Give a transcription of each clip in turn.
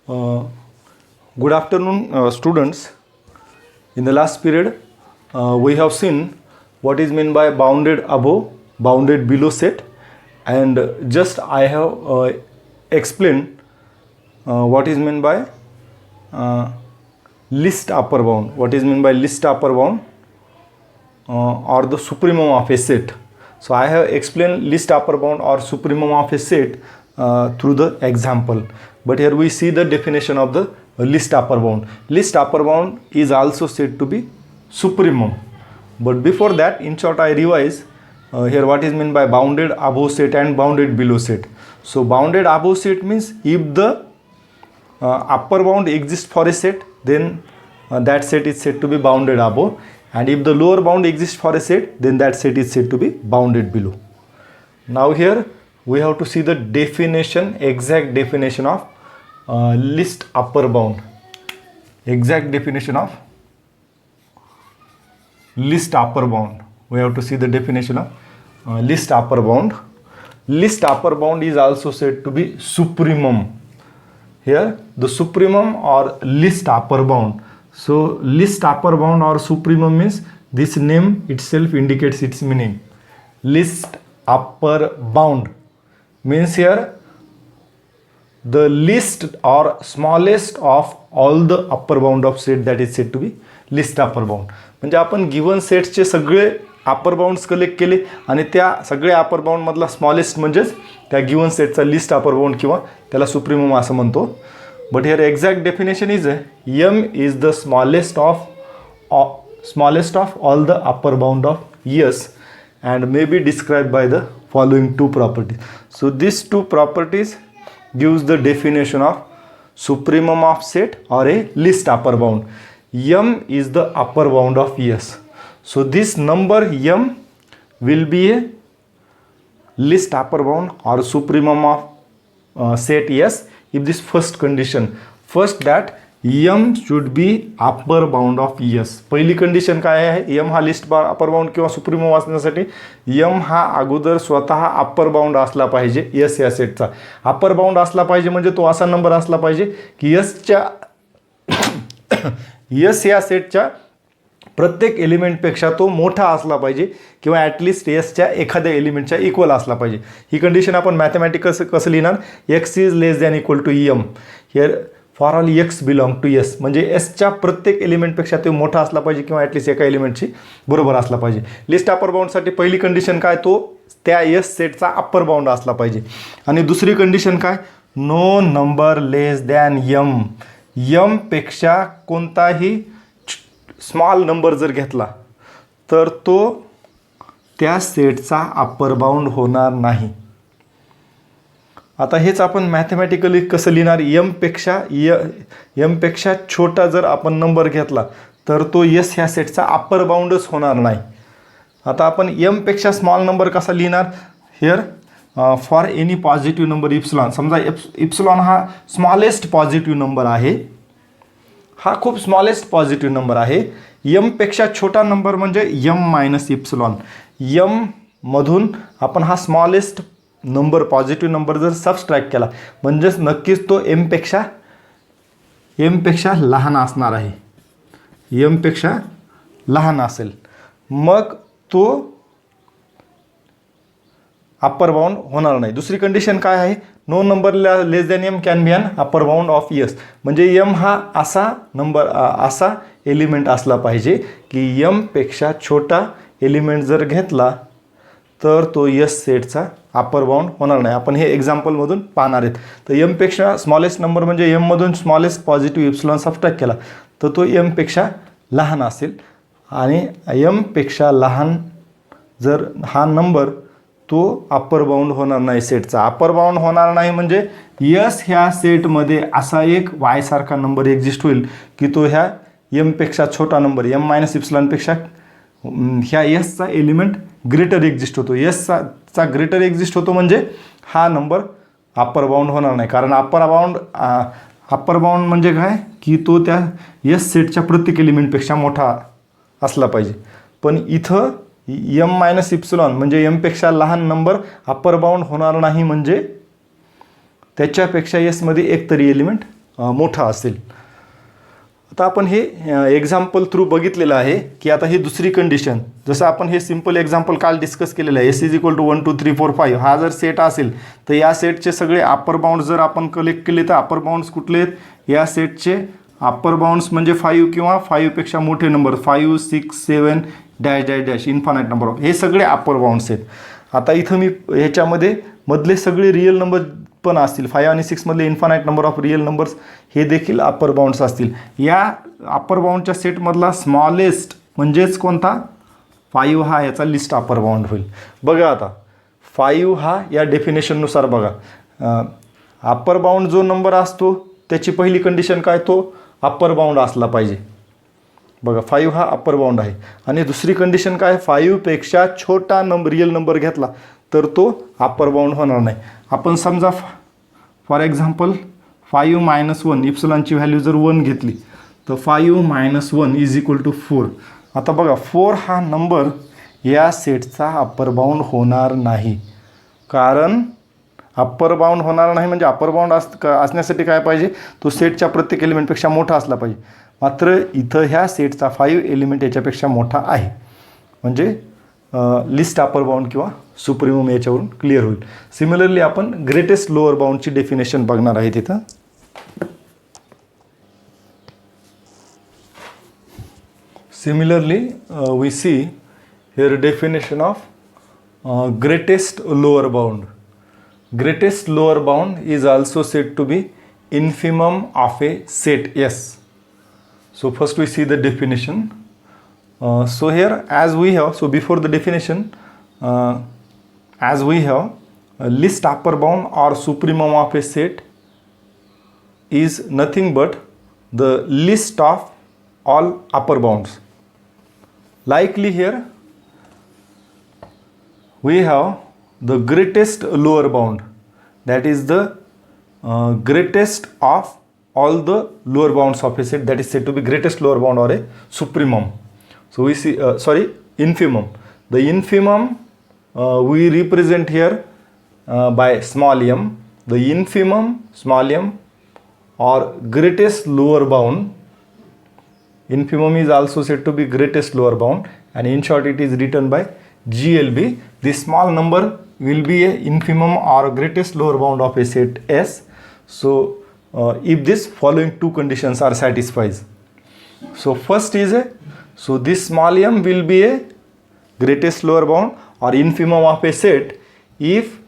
Uh, Good afternoon, students. In the last period, we have seen what is meant by bounded above, bounded below set, and just I have explained what is meant by least upper bound. What is meant by least upper bound or the supremum of a set. So I have explained least upper bound or supremum of a set through the example. But here we see the definition of the least upper bound. Least upper bound is also said to be supremum. But before that, in short, I revise here what is meant by bounded above set and bounded below set. So bounded above set means if the upper bound exists for a set, then that set is said to be bounded above, and if the lower bound exists for a set, then that set is said to be bounded below. Now here we have to see the definition, exact definition of least upper bound. Exact definition of least upper bound. We have to see the definition of least upper bound. Least upper bound is also said to be supremum. Here the supremum or least upper bound. So least upper bound or supremum means this name itself indicates its meaning. Least upper bound means here the least or smallest of all the upper bound of set, that is said to be least upper bound. म्हणजे आपण given सेट्सचे सगळे अपर bounds collect केले आणि त्या सगळ्या upper bound मधला smallest म्हणजेच त्या गिवन सेटचा लिस्ट अपर बाउंड किंवा त्याला सुप्रीमम असं म्हणतो. But here exact definition is m is the smallest of all the upper bound of s and may be described by the following two properties. So these two properties gives the definition of supremum of set or a least upper bound. M is the upper bound of s. So this number m will be a least upper bound or supremum of set s if this first condition. First that m should be upper bound of s. पहिली condition काय आहे, m हा list upper bound किंवा supremum असण्यासाठी m हा अगोदर स्वतः upper bound असला पाहिजे. s या सेटचा अप्पर बाउंड असला पाहिजे म्हणजे तो असा नंबर असला पाहिजे की s या सेटच्या प्रत्येक एलिमेंटपेक्षा तो मोठा असला पाहिजे किंवा ॲटलिस्ट एसच्या एखाद्या एलिमेंटच्या इक्वल असला पाहिजे. ही कंडिशन आपण मॅथमॅटिक्स कसं लिहिणार, x is less than equal to m. Here for all x belong to s म्हणजे एसच्या प्रत्येक एलिमेंटपेक्षा तो मोठा असला पाहिजे किंवा ॲटलिस्ट एका एलिमेंटची बरोबर असला पाहिजे. लिस्ट अपर बाउंडसाठी पहिली कंडिशन काय, तो त्या s सेटचा अप्पर बाउंड असला पाहिजे. आणि दुसरी कंडिशन काय, no number less than m. m पेक्षा कोणताही स्मॉल नंबर जर घेतला तर तो त्या सेटचा अप्पर बाउंड होणार नाही. आता हेच आपण मॅथमॅटिकली कसं लिहिणार, m पेक्षा छोटा जर आपण नंबर घेतला तर तो s ह्या सेटचा अप्पर बाउंडच होणार नाही. आता आपण m पेक्षा स्मॉल नंबर कसा लिहिणार, here for any positive number epsilon. समजा इप्सिलॉन हा स्मॉलेस्ट पॉझिटिव्ह नंबर आहे, हा खूप स्मॉलेस्ट पॉझिटिव्ह नंबर आहे. m पेक्षा छोटा नंबर म्हणजे m मायनस इप्सिलॉन. m मधून आपण हा स्मॉलेस्ट नंबर पॉझिटिव्ह नंबर जर सबस्ट्रॅक्ट केला म्हणजेच नक्कीच तो m पेक्षा लहान असणार आहे. m पेक्षा लहान असेल मग तो अप्पर बाउंड होणार नाही. दुसरी कंडिशन काय आहे, no number less than m can be an upper bound of s. म्हणजे m हा असा नंबर असा एलिमेंट असला पाहिजे की m पेक्षा छोटा एलिमेंट जर घेतला तर तो s सेटचा अप्पर बाउंड होणार नाही. आपण हे एक्झाम्पलमधून पाहणार आहेत. तर m पेक्षा स्मॉलेस्ट नंबर म्हणजे m मधून स्मॉलेस्ट पॉझिटिव्ह इप्सिलॉन सबट्रॅक्ट केला तर तो m पेक्षा लहान असेल आणि m पेक्षा लहान जर हा नंबर तो अप्पर बाउंड होणार नाही सेटचा. अप्पर बाउंड होणार नाही म्हणजे s ह्या सेटमध्ये असा एक y सारखा नंबर एक्झिस्ट होईल की तो ह्या m पेक्षा छोटा नंबर m मायनस इप्सिलॉनपेक्षा ह्या एसचा एलिमेंट ग्रेटर एक्झिस्ट होतो. एसचा ग्रेटर एक्झिस्ट होतो म्हणजे हा नंबर अप्पर बाउंड होणार नाही. कारण अप्पर बाउंड म्हणजे काय की तो त्या एस सेटच्या प्रत्येक एलिमेंटपेक्षा मोठा असला पाहिजे. पण इथं m मायनस इप्सिलॉन म्हणजे m पेक्षा लहान नंबर अप्पर बाउंड होणार नाही म्हणजे त्याच्यापेक्षा एसमध्ये एक तरी एलिमेंट मोठा असेल. आता आपण हे एक्झाम्पल थ्रू बघितलेलं आहे की आता ही दुसरी कंडिशन, जसं आपण हे सिम्पल एक्झाम्पल काल डिस्कस केलेलं आहे, S = 1 2 3 4 5 हा जर सेट असेल तर या सेटचे सगळे अप्पर बाउंड जर आपण कलेक्ट केले तर अप्पर बाउंड्स कुठले आहेत, या सेटचे अप्पर बाउंड्स म्हणजे 5 किंवा 5पेक्षा मोठे number 5 6 7 dash dash dash infinite number of, हे सगळे अप्पर बाउंड्स आहेत. आता इथं मी ह्याच्यामध्ये मधले सगळे रिअल नंबर पण असतील, 5 आणि 6 मधले infinite number of real numbers हे देखील अप्पर बाउंड्स असतील. या अप्पर बाउंडच्या सेटमधला स्मॉलेस्ट म्हणजेच कोणता, 5 हा याचा लिस्ट अप्पर बाउंड होईल. बघा आता 5 हा या डेफिनेशननुसार बघा, अप्पर बाउंड जो नंबर असतो त्याची पहिली कंडिशन काय, तो अप्पर बाउंड असला पाहिजे. बघा 5 हा अप्पर बाउंड आहे. आणि दुसरी कंडिशन काय, 5पेक्षा छोटा रिअल नंबर घेतला तर तो अप्पर बाउंड होणार नाही. आपण समजा फॉर एक्झाम्पल 5 - 1 इप्सिलॉनची व्हॅल्यू जर 1 घेतली तर 5 - 1 = 4. आता बघा 4 हा नंबर या सेटचा अप्पर बाउंड होणार नाही. कारण अप्पर बाउंड होणार नाही म्हणजे अप्पर बाउंड असण्यासाठी काय पाहिजे, तो सेटच्या प्रत्येक एलिमेंटपेक्षा मोठा असला पाहिजे. मात्र इथं ह्या सेटचा 5 एलिमेंट याच्यापेक्षा मोठा आहे, म्हणजे लिस्ट अप्पर बाउंड किंवा सुप्रीमम याच्यावरून क्लिअर होईल. सिमिलरली आपण ग्रेटेस्ट लोअर बाउंडची डेफिनेशन बघणार आहे तिथं. Similarly we see here definition of greatest lower bound. Greatest lower bound is also said to be infimum of a set S. So first we see the definition. So here as we have, so before the definition, as we have a list upper bound or supremum of a set is nothing but the list of all upper bounds. Likely here we have the greatest lower bound, that is the greatest of all the lower bounds of a set, that is said to be greatest lower bound or a supremum. So we see infimum. The infimum we represent here by small m. The infimum small m or greatest lower bound, infimum is also said to be greatest lower bound, and in short it is written by GLB. This small number will be a infimum or greatest lower bound of a set S. So if this following two conditions are satisfied. So first is so this small m will be a greatest lower bound or infimum of a set if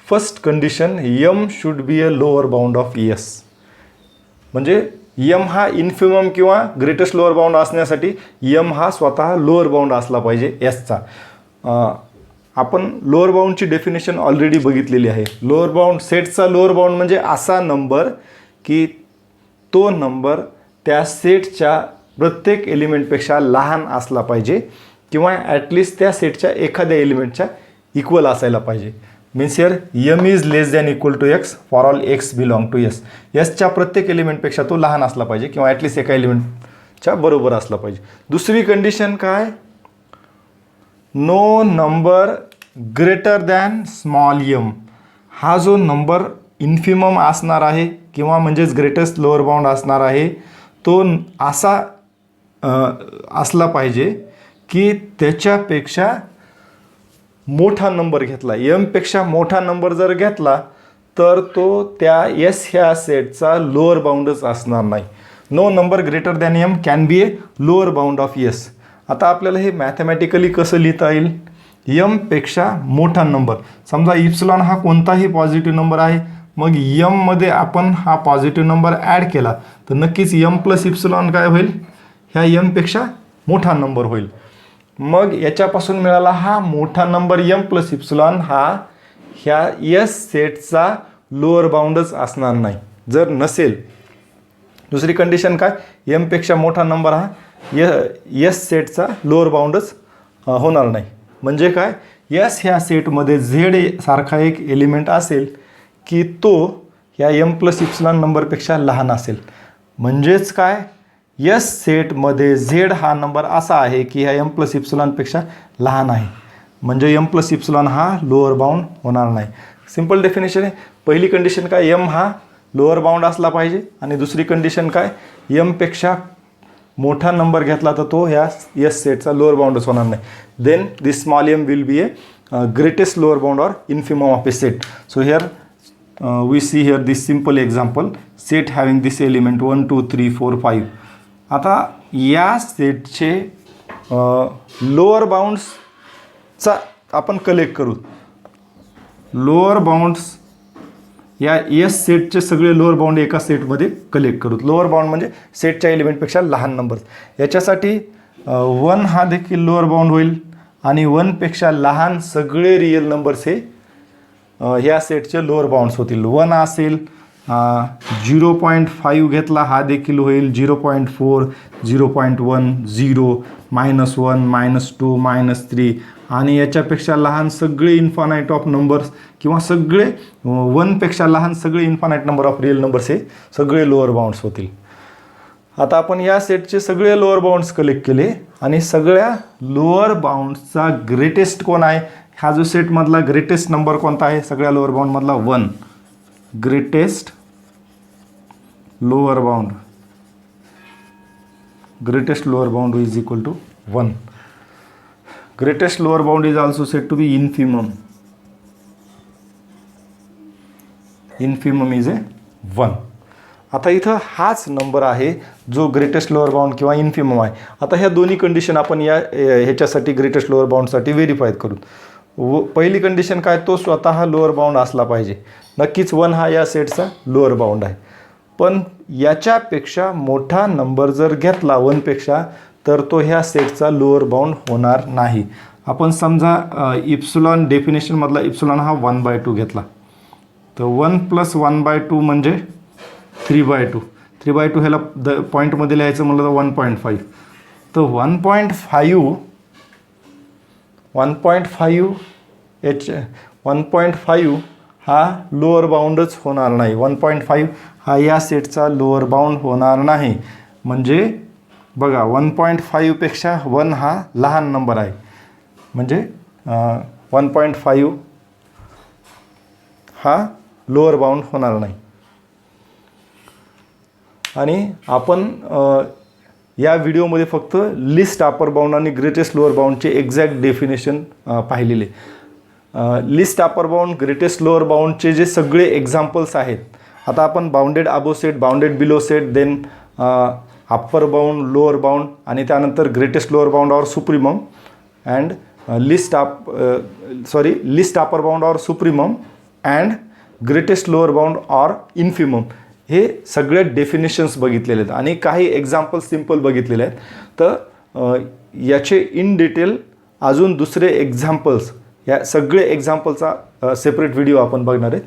first condition m should be a lower bound of S. म्हणजे m हा infimum किंवा greatest lower bound असण्यासाठी m हा स्वतः lower bound असला पाहिजे एसचा. आपण lower बाउंडची डेफिनेशन ऑलरेडी बघितलेली आहे. लोअर बाउंड सेटचा लोअर बाउंड म्हणजे असा नंबर की तो नंबर त्या सेटच्या प्रत्येक एलिमेंटपेक्षा लहान असला पाहिजे किंवा ॲटलिस्ट त्या सेटच्या एखाद्या एलिमेंटच्या इक्वल असायला पाहिजे. Means here m is less than equal to x for all x belong to S. यसच्या प्रत्येक एलिमेंटपेक्षा तो लहान असला पाहिजे किंवा ॲटलिस्ट एका एलिमेंटच्या बरोबर असला पाहिजे. दुसरी कंडिशन काय, no number greater than small m. हा जो नंबर इन्फिमम असणार आहे किंवा म्हणजेच ग्रेटेस्ट लोअर बाउंड असणार आहे तो असा असला पाहिजे की त्याच्यापेक्षा मोठा नंबर घेतला, एमपेक्षा मोठा नंबर जर घेतला तर तो त्या एस ह्या सेटचा लोअर बाउंडच असणार नाही. No number greater than M can be a lower bound of S. आता आपल्याला हे मॅथमॅटिकली कसं लिहिता येईल, एमपेक्षा मोठा नंबर, समजा इप्सिलॉन हा कोणताही पॉझिटिव्ह नंबर आहे, मग एममध्ये आपण हा पॉझिटिव्ह नंबर ॲड केला तर नक्कीच एम प्लस इप्सिलॉन काय होईल, ह्या एमपेक्षा मोठा नंबर होईल. मग याच्यापासून मिळाला हा मोठा नंबर m प्लस इप्सिलॉन हा ह्या एस सेटचा लोअर बाउंडच असणार नाही जर नसेल. दुसरी कंडिशन काय, एमपेक्षा मोठा नंबर हा एस सेटचा लोअर बाउंडच होणार नाही. म्हणजे काय, एस ह्या सेटमध्ये झेड सारखा एक एलिमेंट असेल की तो ह्या m प्लस इप्सिलॉन नंबरपेक्षा लहान असेल. म्हणजेच काय, एस सेटमध्ये झेड हा नंबर असा आहे की ह्या m प्लस इप्सिलॉनपेक्षा लहान आहे, म्हणजे m प्लस इप्सिलॉन हा लोअर बाउंड होणार नाही. सिंपल डेफिनेशन आहे. पहिली कंडिशन काय, m हा लोअर बाउंड असला पाहिजे आणि दुसरी कंडिशन काय, एम पेक्षा मोठा नंबर घेतला तर तो ह्या एस सेटचा लोअर बाउंडच होणार नाही. Then this small M will be a greatest lower bound or infimum of a set. So here we see here this simple example, set having this element 1 2 3 4 5. आता या सेटचे लोअर बाउंड्सचा आपण कलेक्ट करू. Lower bounds या S सेटचे सगळे lower bound एका सेटमध्ये कलेक्ट करू. लोअर बाउंड म्हणजे सेटच्या एलिमेंटपेक्षा लहान नंबर. याच्यासाठी 1 हा देखील लोअर बाउंड होईल आणि 1 पेक्षा लहान सगळे रिअल नंबर्स हे ह्या सेटचे लोअर बाउंड्स होतील. 1 असेल 0.5 घेतला हा देखील होईल 0.4 0.1 0 -1 -2 -3 आणि याच्यापेक्षा लहान सगळे इन्फानाईट ऑफ नंबर्स किंवा सगळे 1 पेक्षा लहान सगळे infinite number of real numbers हे सगळे लोअर बाउंड्स होतील. आता आपण या सेटचे सगळे लोअर बाउंड्स कलेक्ट केले आणि सगळ्या लोअर बाउंड्सचा ग्रेटेस्ट कोण आहे, हा जो सेटमधला ग्रेटेस्ट नंबर कोणता आहे सगळ्या लोअर बाउंडमधला 1. Greatest lower bound is equal to 1. Greatest lower bound is also set to be infimum. Infimum is a 1. आता इथं हाच नंबर आहे जो ग्रेटेस्ट लोअर बाउंड किंवा इन्फिमम आहे. आता ह्या दोन्ही कंडिशन आपण ह्याच्यासाठी ग्रेटेस्ट लोअर बाउंडसाठी व्हेरीफाय करू. पहिली कंडिशन काय, तो स्वतः लोअर बाउंड असला पाहिजे. नक्कीच 1 हा या सेटचा लोअर बाउंड आहे. पण याच्यापेक्षा मोठा नंबर जर घेतला 1 पेक्षा तर तो ह्या सेटचा लोअर बाउंड होणार नाही. आपण समजा इप्सिलॉन डेफिनेशनमधला इप्सिलॉन हा 1/2 घेतला तर 1 + 1/2 म्हणजे 3/2. 3/2 ह्याला पॉईंटमध्ये लिहायचं म्हणलं तर 1.5. तर 1.5 हा लोअर बाउंडच होणार नाही. 1.5 हा या सेटचा लोअर बाउंड होणार नाही. म्हणजे बघा 1.5 पेक्षा 1 हा लहान नंबर आहे. म्हणजे 1.5 हा लोअर बाउंड होणार नाही. आणि आपण या व्हिडिओमध्ये फक्त लिस्ट अपर बाउंड आणि ग्रेटेस्ट लोअर बाउंडचे एक्झॅक्ट डेफिनेशन पाहिलेले. Least upper bound greatest lower बाउंडचे जे सगळे एक्झाम्पल्स आहेत, आता आपण bounded above set, bounded below set, then upper bound, lower bound आणि त्यानंतर greatest lower bound or supremum and least upper bound or supremum and greatest lower bound or infimum हे सगळे डेफिनेशन्स बघितलेले आहेत आणि काही एक्झाम्पल सिम्पल बघितलेले आहेत. तर याचे इन डिटेल अजून दुसरे एक्झाम्पल्स, या सगळे एक्झाम्पलचा सेपरेट व्हिडिओ आपण बघणार आहेत.